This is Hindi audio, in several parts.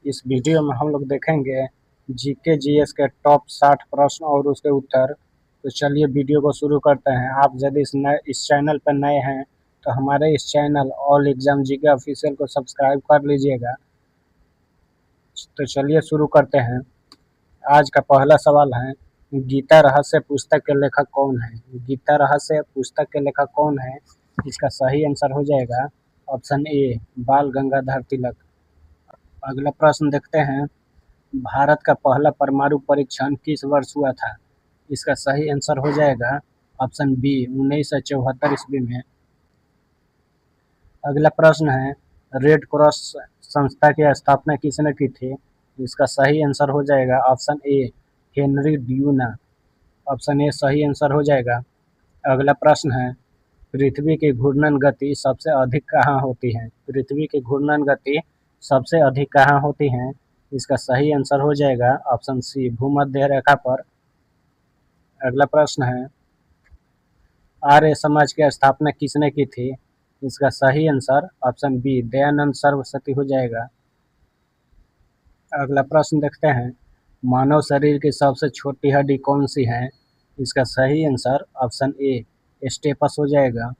इस वीडियो में हम लोग देखेंगे जीके जीएस के टॉप 60 प्रश्न और उसके उत्तर। तो चलिए वीडियो को शुरू करते हैं। आप यदि इस चैनल पर नए हैं तो हमारे इस channel all exam GK official को सब्सक्राइब कर लीजिएगा। तो चलिए शुरू करते हैं। आज का पहला सवाल है, गीता रहस्य पुस्तक के लेखक कौन है? गीता रहस्य पुस्तक के लेखक कौन है? इसका सही आंसर हो जाएगा ऑप्शन ए, बाल गंगाधर तिलक। अगला प्रश्न देखते हैं, भारत का पहला परमाणु परीक्षण किस वर्ष हुआ था? इसका सही आंसर हो जाएगा ऑप्शन बी, 1974 ईस्वी में। अगला प्रश्न है, रेड क्रॉस संस्था की स्थापना किसने की थी? इसका सही आंसर हो जाएगा option A, Henry Dunant. Option A सही आंसर हो जाएगा। अगला प्रश्न है, पृथ्वी की घूर्णन गति सबसे अधिक कहाँ होती है? पृथ्वी की घूर्णन गति सबसे अधिक कहाँ होती है? इसका सही आंसर हो जाएगा ऑप्शन सी, भूमध्य रेखा पर। अगला प्रश्न है, आर्य समाज की स्थापना किसने की थी? इसका सही answer option B, Dayanand Saraswati हो जाएगा। अगला प्रश्न देखते हैं, मानव शरीर की सबसे छोटी हड्डी कौन सी है? इसका सही आंसर ऑप्शन ए, स्टेपस हो जाएगा।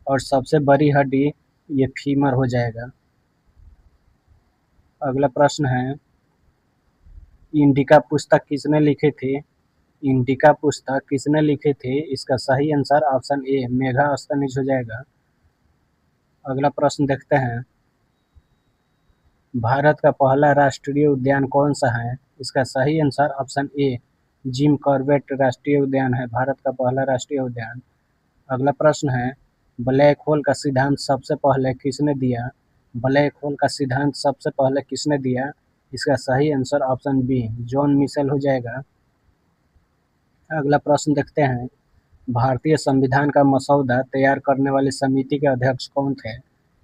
और सबसे बड़ी हड्डी ये फीमर हो जाएगा। अगला प्रश्न है, इंडिका पुस्तक किसने लिखी थी? इंडिका पुस्तक किसने लिखी थी? इसका सही आंसर ऑप्शन ए, मेगास्थनीज हो जाएगा। अगला प्रश्न देखते हैं, भारत का पहला राष्ट्रीय उद्यान कौन सा है? इसका सही answer option A, Jim Corbett राष्ट्रीय उद्यान है भारत का पहला राष्ट्रीय उद्यान। अगला प्रश्न है, ब्लैक होल का सिद्धांत सबसे पहले किसने दिया? ब्लैक होल का सिद्धांत सबसे पहले किसने दिया? इसका सही answer option B, John Mitchell हो जाएगा। अगला प्रश्न देखते हैं, भारतीय संविधान का मसौदा तैयार करने वाली समिति के अध्यक्ष कौन थे?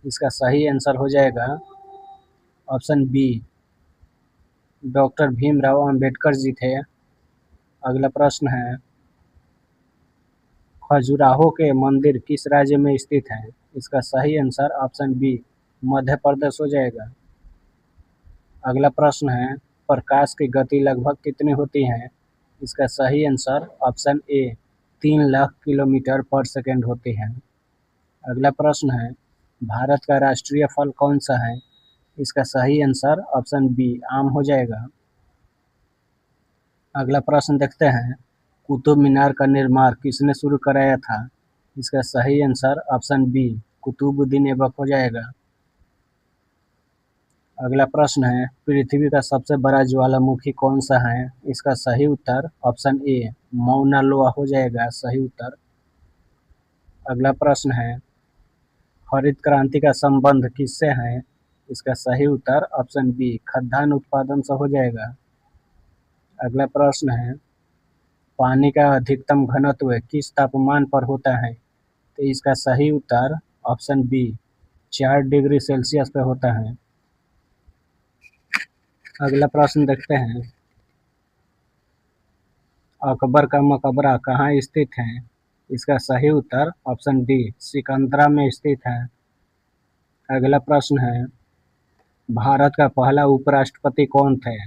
इसका सही आंसर हो जाएगा option B, doctor Bhimrao Ambedkar ji थे। अगला प्रश्न है, खजुराहो के मंदिर किस राज्य में स्थित है? इसका सही answer option B, Madhya Pradesh हो जाएगा। अगला प्रश्न है, प्रकाश की गति लगभग कितनी होती है? इसका सही answer option A, 3 lakh kilometre पर सेकेंड होती है। अगला प्रश्न है, भारत का राष्ट्रीय फल कौन सा है? इसका सही आंसर ऑप्शन बी, आम हो जाएगा। अगला प्रश्न देखते हैं, कुतुब मीनार का निर्माण किसने शुरू कराया था? इसका सही answer option B, Qutbuddin Aibak हो जाएगा। अगला प्रश्न है, पृथ्वी का सबसे बड़ा ज्वालामुखी कौन सा है? इसका सही उत्तर ऑप्शन ए, मौना लोआ हो जाएगा सही उत्तर। अगला प्रश्न है, हरित क्रांति का संबंध किससे है? इसका सही उत्तर ऑप्शन बी, खाद्यान्न उत्पादन से हो जाएगा। अगला प्रश्न है, पानी का अधिकतम घनत्व किस तापमान पर होता है? तो इसका सही उत्तर ऑप्शन बी, 4 डिग्री सेल्सियस पे होता है। अगला प्रश्न देखते हैं, अकबर का मकबरा कहाँ स्थित है? इसका सही उत्तर ऑप्शन डी, सिकंदरा में स्थित है। अगला प्रश्न है, भारत का पहला उपराष्ट्रपति कौन थे?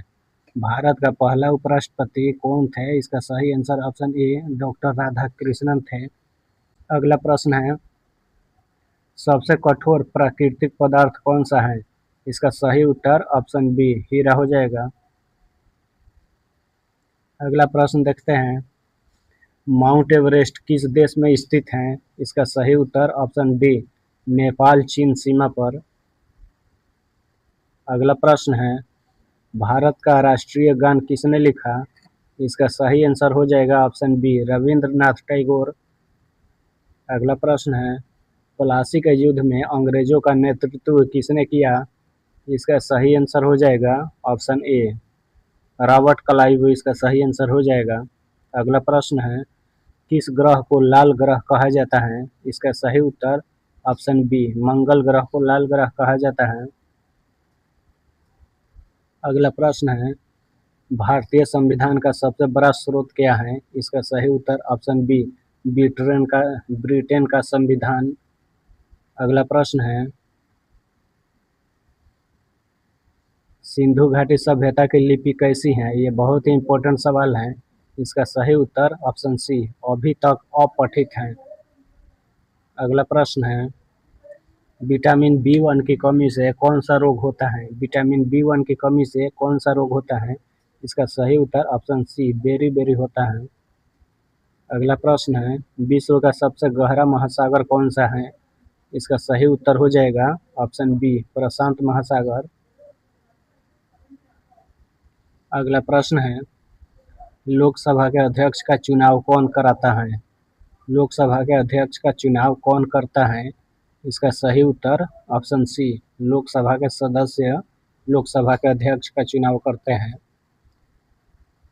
भारत का पहला उपराष्ट्रपति कौन थे? इसका सही answer option A, doctor Radhakrishnan थे। अगला प्रश्न है, सबसे कठोर प्राकृतिक पदार्थ कौन सा है? इसका सही उत्तर ऑप्शन बी, हीरा हो जाएगा। अगला प्रश्न देखते हैं, माउंट एवरेस्ट किस देश में स्थित है? इसका सही उत्तर ऑप्शन बी, नेपाल चीन सीमा पर। अगला प्रश्न है, भारत का राष्ट्रीय गान किसने लिखा? इसका सही आंसर हो जाएगा ऑप्शन बी, रविंद्रनाथ टैगोर। अगला प्रश्न है, प्लासी के युद्ध में अंग्रेजों का नेतृत्व किसने किया? इसका सही आंसर हो जाएगा ऑप्शन ए, रॉबर्ट क्लाइव इसका सही आंसर हो जाएगा। अगला प्रश्न है, किस ग्रह को लाल ग्रह कहा जाता है? इसका सही उत्तर ऑप्शन बी, मंगल ग्रह को लाल ग्रह कहा जाता है। अगला प्रश्न है, भारतीय संविधान का सबसे बड़ा स्रोत क्या है? इसका सही उत्तर ऑप्शन बी, ब्रिटेन का संविधान। अगला प्रश्न है, सिंधु घाटी सभ्यता की लिपि कैसी है? ये बहुत ही इम्पोर्टेंट सवाल है। इसका सही उत्तर ऑप्शन सी, अभी तक अपठित है। अगला प्रश्न है, विटामिन B1 की कमी से कौन सा रोग होता है? विटामिन B1 की कमी से कौन सा रोग होता है? इसका सही उत्तर ऑप्शन सी, बेरी होता है। अगला प्रश्न है, विश्व का सबसे गहरा महासागर कौन सा है? इसका सही उत्तर हो जाएगा ऑप्शन बी, प्रशांत महासागर। अगला प्रश्न है, लोकसभा के अध्यक्ष का चुनाव कौन कराता है? लोकसभा के अध्यक्ष का चुनाव कौन करता है? इसका सही उत्तर ऑप्शन सी, लोकसभा के सदस्य लोकसभा के अध्यक्ष का चुनाव करते हैं।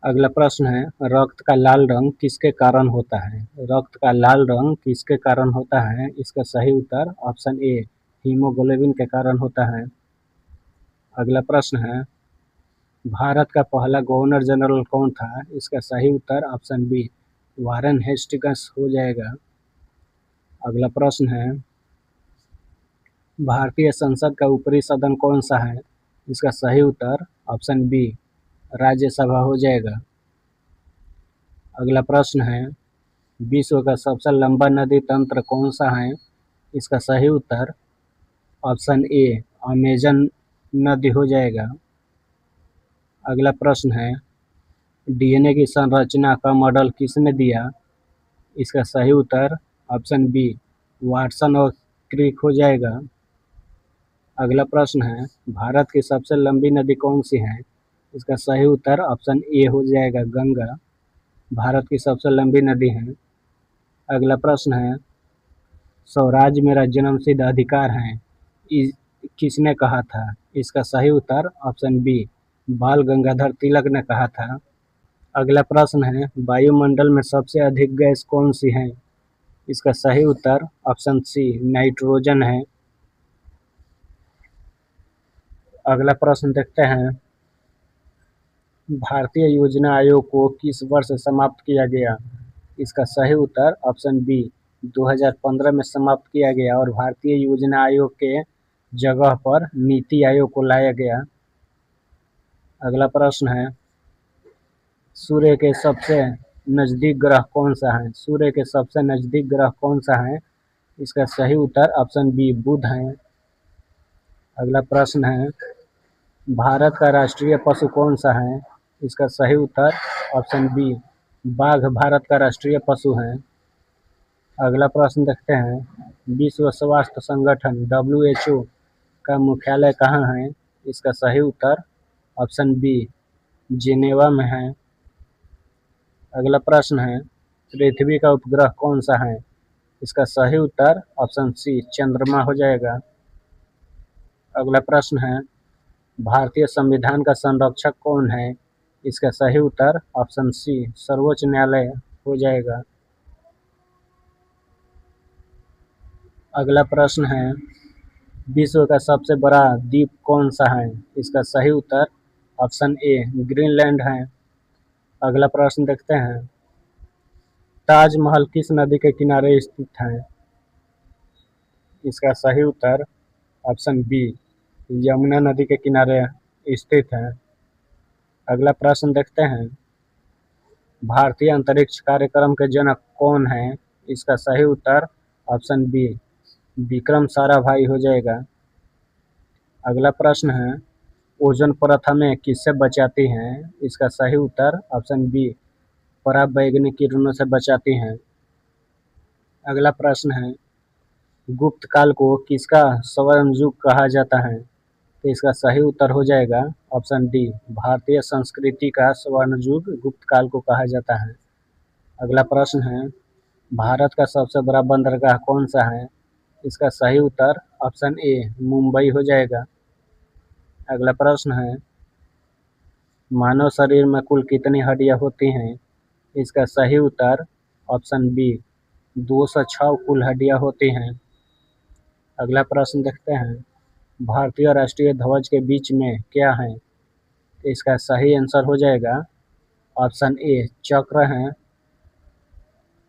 अगला प्रश्न है, रक्त का लाल रंग किसके कारण होता है? रक्त का लाल रंग किसके कारण होता है? इसका सही उत्तर ऑप्शन ए, हीमोग्लोबिन के कारण होता है। अगला प्रश्न है, भारत का पहला गवर्नर जनरल कौन था? इसका सही उत्तर ऑप्शन बी, वारेन हेस्टिंग्स हो जाएगा। अगला प्रश्न है, भारतीय संसद का ऊपरी सदन कौन सा है? इसका सही उत्तर ऑप्शन बी, राज्यसभा हो जाएगा। अगला प्रश्न है, विश्व का सबसे लंबा नदी तंत्र कौन सा है? इसका सही उत्तर ऑप्शन ए, अमेजन नदी हो जाएगा। अगला प्रश्न है, डीएनए की संरचना का मॉडल किसने दिया? इसका सही उत्तर ऑप्शन बी, वाटसन और क्रिक हो जाएगा। अगला प्रश्न है, भारत की सबसे लंबी नदी कौन सी है? इसका सही उत्तर ऑप्शन ए हो जाएगा, गंगा भारत की सबसे लंबी नदी है। अगला प्रश्न है, स्वराज मेरा जन्मसिद्ध अधिकार है, किसने कहा था? इसका सही उत्तर ऑप्शन बी, बाल गंगाधर तिलक ने कहा था। अगला प्रश्न है, वायुमंडल में सबसे अधिक गैस कौन सी है? इसका सही उत्तर ऑप्शन सी, नाइट्रोजन है। अगला प्रश्न देखते हैं, भारतीय योजना आयोग को किस वर्ष समाप्त किया गया? इसका सही उत्तर ऑप्शन बी, 2015 में समाप्त किया गया और भारतीय योजना आयोग के जगह पर नीति आयोग को लाया गया। अगला प्रश्न है, सूर्य के सबसे नज़दीक ग्रह कौन सा है? सूर्य के सबसे नज़दीक ग्रह कौन सा है? इसका सही उत्तर ऑप्शन बी, बुध है। अगला प्रश्न है, भारत का राष्ट्रीय पशु कौन सा है? इसका सही उत्तर ऑप्शन बी, बाघ भारत का राष्ट्रीय पशु है। अगला प्रश्न देखते हैं, विश्व स्वास्थ्य संगठन WHO का मुख्यालय कहाँ है? इसका सही उत्तर ऑप्शन बी, जिनेवा में है। अगला प्रश्न है, पृथ्वी का उपग्रह कौन सा है? इसका सही उत्तर ऑप्शन सी, चंद्रमा हो जाएगा। अगला प्रश्न है, भारतीय संविधान का संरक्षक कौन है? इसका सही उत्तर ऑप्शन सी, सर्वोच्च न्यायालय हो जाएगा। अगला प्रश्न है, विश्व का सबसे बड़ा द्वीप कौन सा है? इसका सही उत्तर ऑप्शन ए, ग्रीनलैंड है। अगला प्रश्न देखते हैं, ताजमहल किस नदी के किनारे स्थित है? इसका सही उत्तर ऑप्शन बी, यमुना नदी के किनारे स्थित है। अगला प्रश्न देखते हैं, भारतीय अंतरिक्ष कार्यक्रम के जनक कौन है? इसका सही उत्तर ऑप्शन बी, विक्रम साराभाई हो जाएगा। अगला प्रश्न है, ओजोन परत हमें किससे बचाती हैं? इसका सही उत्तर ऑप्शन बी, पराबैंगनी किरणों से बचाती हैं। अगला प्रश्न है, गुप्त काल को किसका स्वर्ण युग कहा जाता है? तो इसका सही उत्तर हो जाएगा ऑप्शन डी, भारतीय संस्कृति का स्वर्ण युग गुप्त काल को कहा जाता है। अगला प्रश्न है, भारत का सबसे बड़ा बंदरगाह कौन सा है? इसका सही उत्तर ऑप्शन ए, मुंबई हो जाएगा। अगला प्रश्न है, मानव शरीर में कुल कितनी हड्डियां होती हैं? इसका सही उत्तर ऑप्शन बी, 206 कुल हड्डियां होती हैं। अगला प्रश्न देखते हैं, भारतीय राष्ट्रीय ध्वज के बीच में क्या है? इसका सही आंसर हो जाएगा ऑप्शन ए, चक्र है।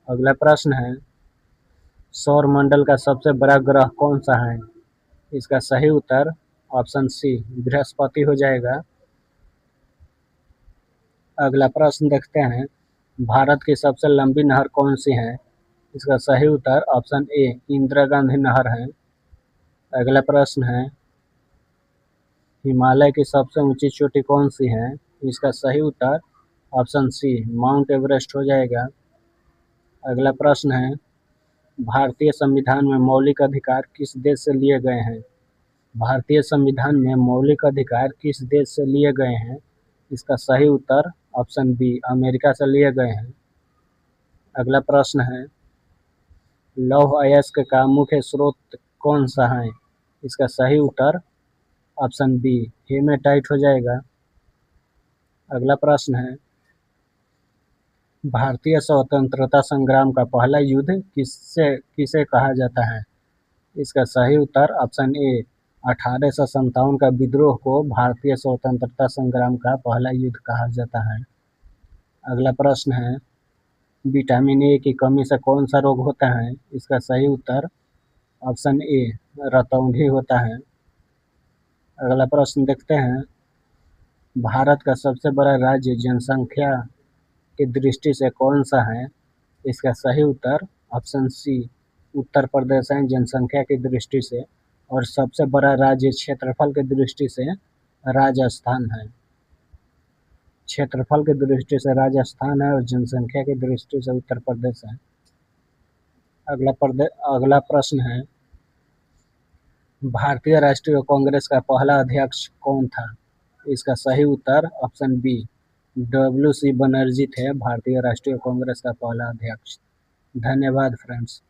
अगला प्रश्न है, सौर मंडल का सबसे बड़ा ग्रह कौन सा है? इसका सही उत्तर ऑप्शन सी बृहस्पति हो जाएगा। अगला प्रश्न देखते हैं, भारत की सबसे लंबी नहर कौन सी है? इसका सही उत्तर ऑप्शन ए इंदिरा गांधी नहर है। अगला प्रश्न है, हिमालय की सबसे ऊंची चोटी कौन सी है? इसका सही उत्तर ऑप्शन सी माउंट एवरेस्ट हो जाएगा। अगला प्रश्न है, भारतीय संविधान में मौलिक अधिकार किस देश से लिए गए हैं? भारतीय संविधान में मौलिक अधिकार किस देश से लिए गए हैं? इसका सही उत्तर ऑप्शन बी अमेरिका से लिए गए हैं। अगला प्रश्न है, लौह अयस्क का मुख्य स्रोत कौन सा है? इसका सही उत्तर ऑप्शन बी हेमेटाइट हो जाएगा। अगला प्रश्न है, भारतीय स्वतंत्रता संग्राम का पहला युद्ध किससे किसे कहा जाता है? इसका सही उत्तर ऑप्शन ए 1857 का विद्रोह को भारतीय स्वतंत्रता संग्राम का पहला युद्ध कहा जाता है। अगला प्रश्न है, विटामिन ए की कमी से कौन सा रोग होता है? इसका सही उत्तर ऑप्शन ए रतौंधी होता है। अगला प्रश्न देखते हैं, भारत का सबसे बड़ा राज्य जनसंख्या की दृष्टि से कौन सा है? इसका सही उत्तर ऑप्शन सी उत्तर प्रदेश है जनसंख्या की दृष्टि से, और सबसे बड़ा राज्य क्षेत्रफल की दृष्टि से राजस्थान है। क्षेत्रफल की दृष्टि से राजस्थान है और जनसंख्या की दृष्टि से उत्तर प्रदेश है। अगला प्रश्न है, भारतीय राष्ट्रीय कांग्रेस का पहला अध्यक्ष कौन था? इसका सही उत्तर option B W C Banerjee थे भारतीय राष्ट्रीय कांग्रेस का पहला अध्यक्ष। धन्यवाद फ्रेंड्स।